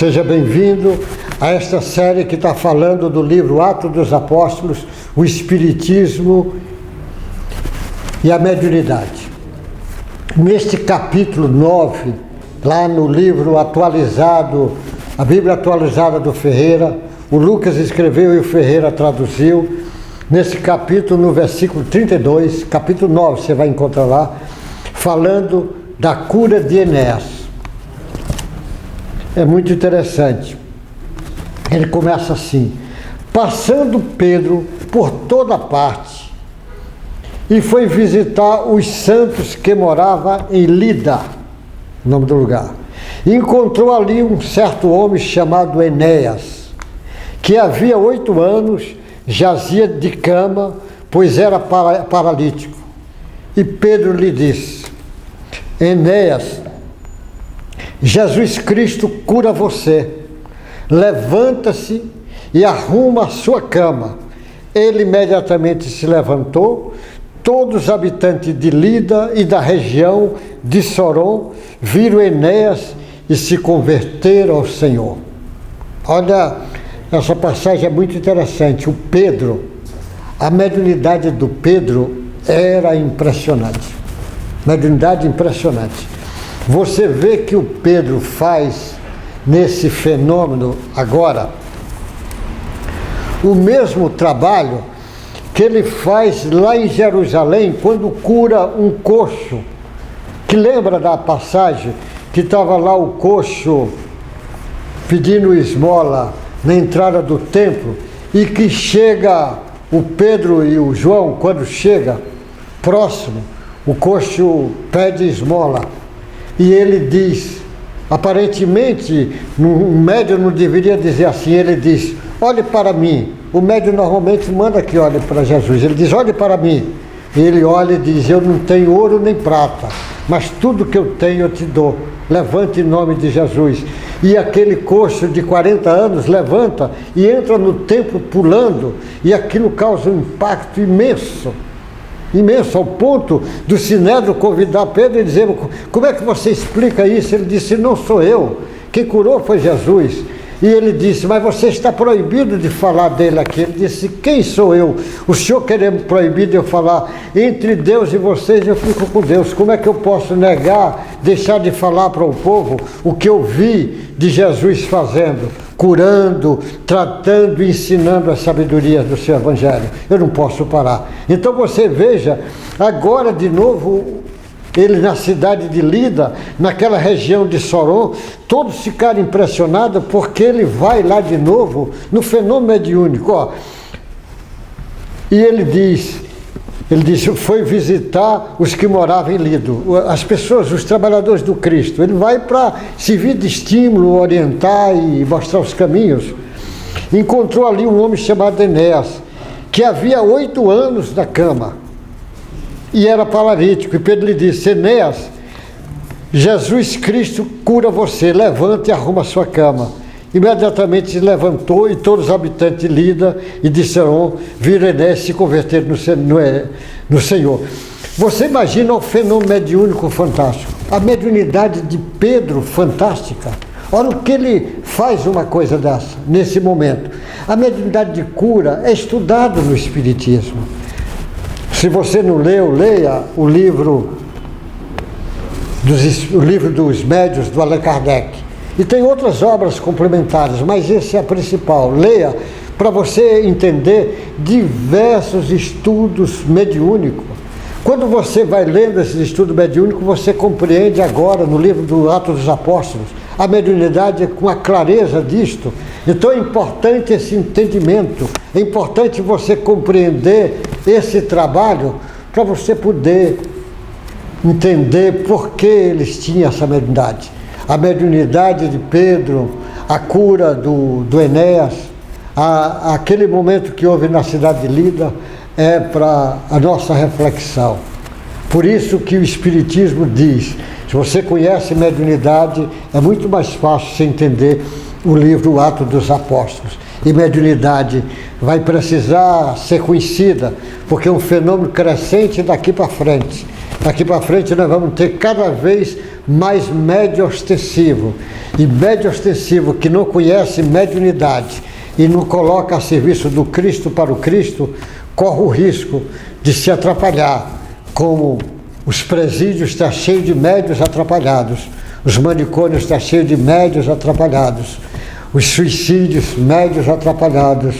Seja bem-vindo a esta série que está falando do livro Atos dos Apóstolos, o Espiritismo e a Mediunidade. Neste capítulo 9, lá no livro atualizado, a Bíblia atualizada do Ferreira, o Lucas escreveu e o Ferreira traduziu. Nesse capítulo, no versículo 32, capítulo 9, você vai encontrar lá, falando da cura de Enéas. É muito interessante. Ele começa assim: passando Pedro por toda parte, e foi visitar os santos que moravam em Lida, nome do lugar. E encontrou ali um certo homem chamado Enéas, que havia 8 anos jazia de cama, pois era paralítico. E Pedro lhe disse: Enéas, Jesus Cristo cura você. Levanta-se e arruma a sua cama. Ele imediatamente se levantou. Todos os habitantes de Lida e da região de Sorom viram Enéas e se converteram ao Senhor. Olha, essa passagem é muito interessante. O Pedro, a mediunidade do Pedro era impressionante. Mediunidade impressionante. Você vê que o Pedro faz nesse fenômeno agora o mesmo trabalho que ele faz lá em Jerusalém, quando cura um coxo. Que lembra da passagem que estava lá o coxo pedindo esmola na entrada do templo, e que chega o Pedro e o João, quando chega próximo, o coxo pede esmola, e ele diz, aparentemente, um médium não deveria dizer assim, ele diz: olhe para mim. O médium normalmente manda que olhe para Jesus, ele diz: olhe para mim. Ele olha e diz: eu não tenho ouro nem prata, mas tudo que eu tenho eu te dou. Levante em nome de Jesus. E aquele coxo de 40 anos levanta e entra no templo pulando, e aquilo causa um impacto imenso, ao ponto do Sinédrio convidar Pedro e dizer: como é que você explica isso? Ele disse: não sou eu, quem curou foi Jesus. E ele disse: mas você está proibido de falar dele aqui. Ele disse: quem sou eu? O senhor querendo proibir de eu falar? Entre Deus e vocês eu fico com Deus. Como é que eu posso negar, deixar de falar para o povo o que eu vi de Jesus fazendo, curando, tratando e ensinando as sabedorias do seu evangelho? Eu não posso parar. Então você veja, agora de novo, ele na cidade de Lida, naquela região de Sorom, todos ficaram impressionados, porque ele vai lá de novo no fenômeno mediúnico. Ó. E ele disse, foi visitar os que moravam em Lida, as pessoas, os trabalhadores do Cristo. Ele vai para servir de estímulo, orientar e mostrar os caminhos. Encontrou ali um homem chamado Enéas, que havia 8 anos na cama e era paralítico. E Pedro lhe disse: Enéas, Jesus Cristo cura você, levante e arruma a sua cama. Imediatamente se levantou, e todos os habitantes de Lida e de Sorom viram Enéas se converter no Senhor. Você imagina o fenômeno mediúnico fantástico, a mediunidade de Pedro fantástica. Olha o que ele faz, uma coisa dessa, nesse momento. A mediunidade de cura é estudada no Espiritismo. Se você não leu, leia o livro dos médiuns do Allan Kardec. E tem outras obras complementares, mas esse é a principal. Leia para você entender diversos estudos mediúnicos. Quando você vai lendo esses estudos mediúnicos, você compreende agora, no livro do Atos dos Apóstolos, a mediunidade com a clareza disto. Então é importante esse entendimento, é importante você compreender esse trabalho para você poder entender por que eles tinham essa mediunidade. A mediunidade de Pedro, a cura do Enéas, aquele momento que houve na cidade de Lida, é para a nossa reflexão. Por isso que o Espiritismo diz: se você conhece mediunidade, é muito mais fácil você entender o livro Atos dos Apóstolos. E mediunidade vai precisar ser conhecida, porque é um fenômeno crescente daqui para frente. Aqui para frente nós vamos ter cada vez mais médio ostensivo. E médio ostensivo que não conhece mediunidade e não coloca a serviço do Cristo para o Cristo, corre o risco de se atrapalhar, como os presídios estão cheios de médios atrapalhados, os manicômios estão cheios de médios atrapalhados, os suicídios, médios atrapalhados,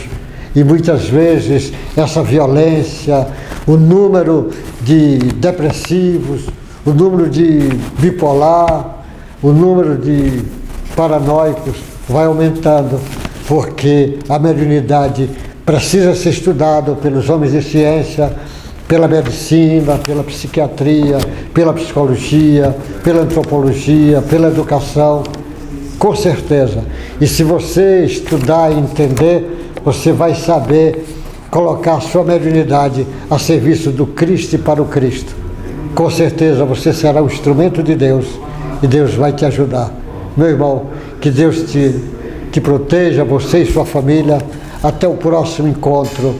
e muitas vezes essa violência, o número de depressivos, o número de bipolar, o número de paranoicos vai aumentando, porque a mediunidade precisa ser estudada pelos homens de ciência, pela medicina, pela psiquiatria, pela psicologia, pela antropologia, pela educação, com certeza. E se você estudar e entender, você vai saber colocar a sua mediunidade a serviço do Cristo e para o Cristo. Com certeza você será um instrumento de Deus e Deus vai te ajudar. Meu irmão, que Deus te proteja, você e sua família. Até o próximo encontro.